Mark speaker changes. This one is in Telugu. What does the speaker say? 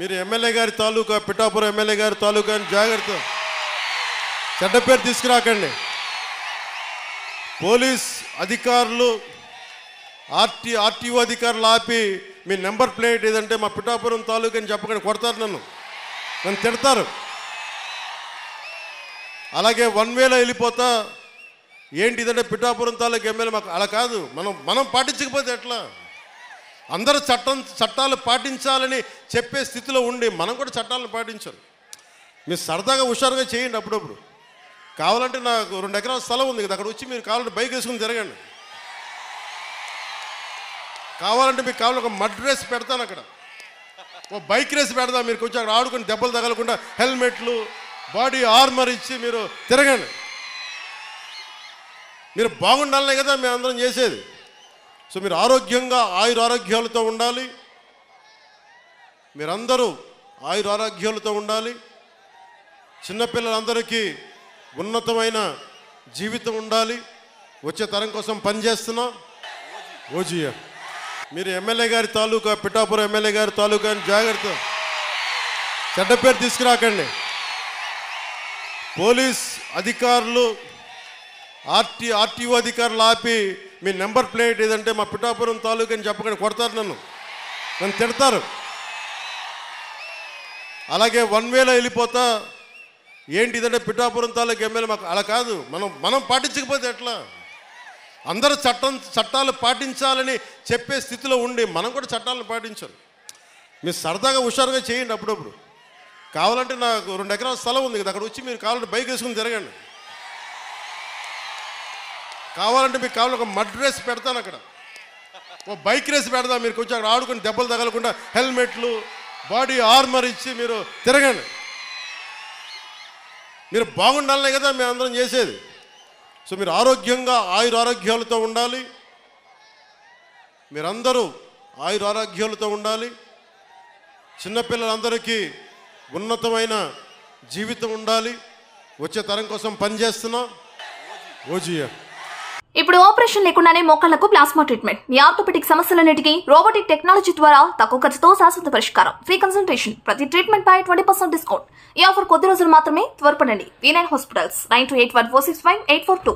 Speaker 1: మీరు ఎమ్మెల్యే గారి తాలూకా పిఠాపురం ఎమ్మెల్యే గారి తాలూకా అని జాగ్రత్త, చెడ్డ పేరు తీసుకురాకండి. పోలీస్ అధికారులు ఆర్టీఓ అధికారులు ఆపి మీ నెంబర్ ప్లేట్ ఏదంటే మా పిఠాపురం తాలూకా అని చెప్పకండి, కొడతారు, నన్ను తిడతారు. అలాగే 1 వేలో వెళ్ళిపోతా ఏంటి ఇదంటే పిఠాపురం తాలూకా ఎమ్మెల్యే మాకు అలా కాదు. మనం పాటించకపోతే ఎట్లా? అందరూ చట్టాలు పాటించాలని చెప్పే స్థితిలో ఉండి మనం కూడా చట్టాలను పాటించాలి. మీరు సరదాగా హుషారుగా చేయండి. అప్పుడప్పుడు కావాలంటే నాకు 2 ఎకరాల స్థలం ఉంది కదా, అక్కడ వచ్చి మీరు కావాలంటే బైక్ వేసుకుని తిరగండి. కావాలంటే మీకు కావాలంటే ఒక మడ్ రేస్ పెడతాను, అక్కడ ఓ బైక్ రేస్ పెడతాను. మీరు కొంచెం అక్కడ ఆడుకుని దెబ్బలు తగలకుండా హెల్మెట్లు బాడీ ఆర్మర్ ఇచ్చి మీరు తిరగండి. మీరు బాగుండాలనే కదా మేము అందరం చేసేది. సో మీరు ఆరోగ్యంగా ఆయురారోగ్యాలతో ఉండాలి, మీరందరూ ఆయురారోగ్యాలతో ఉండాలి. చిన్నపిల్లలందరికీ ఉన్నతమైన జీవితం ఉండాలి. వచ్చే తరం కోసం పనిచేస్తున్నాం. ఓజియా మీరు ఎమ్మెల్యే గారి తాలూకా పిఠాపురం ఎమ్మెల్యే గారి తాలూకా అని జాగ్రత్త, చెడ్డ పేరు తీసుకురాకండి. పోలీస్ అధికారులు ఆర్టీఓ అధికారులు ఆపి మీ నెంబర్ ప్లేట్ ఏదంటే మా పిఠాపురం తాలూకా అని చెప్పకండి, కొడతారు, నన్ను తిడతారు. అలాగే 1 వేలో వెళ్ళిపోతా ఏంటి ఇదంటే పిఠాపురం తాలూకా ఎమ్మెల్యే మాకు అలా కాదు. మనం పాటించకపోతే ఎట్లా? అందరూ చట్టాలు పాటించాలని చెప్పే స్థితిలో ఉండి మనం కూడా చట్టాలను పాటించాలి. మీరు సరదాగా హుషారుగా చేయండి. అప్పుడప్పుడు కావాలంటే నాకు 2 ఎకరాల స్థలం ఉంది కదా, అక్కడ వచ్చి మీరు కావాలంటే బైక్ వేసుకుని తిరగండి. కావాలంటే మీకు కావాలంటే ఒక మడ్ రేస్ పెడతాను, అక్కడ ఓ బైక్ రేస్ పెడతాను. మీరు కొంచెం అక్కడ ఆడుకుని దెబ్బలు తగలకుండా హెల్మెట్లు బాడీ ఆర్మర్ ఇచ్చి మీరు తిరగండి. మీరు బాగుండాలనే కదా మేము అందరం చేసేది. సో మీరు ఆరోగ్యంగా ఆయురారోగ్యాలతో ఉండాలి, మీరందరూ ఆయురారోగ్యాలతో ఉండాలి. చిన్నపిల్లలందరికీ ఉన్నతమైన జీవితం ఉండాలి. వచ్చే తరం కోసం పనిచేస్తున్నాం. ఓజియా
Speaker 2: ఇప్పుడు ఆపరేషన్ లేకుండానే మోకాళ్లకు ప్లాస్మా ట్రీట్మెంట్. మీ ఆర్థోపెటిక్ సమస్యలన్నిటికీ రోబోటిక్ టెక్నాలజీ ద్వారా తక్కువ ఖర్చుతో శాశ్వత పరిష్కారం. ఫ్రీ కన్సల్టేషన్, ప్రతి ట్రీట్మెంట్ పై 20% డిస్కౌంట్. ఈ ఆఫర్ కొద్ది రోజులు మాత్రమే. త్వరపడండి. V9 hospitals 9281465842.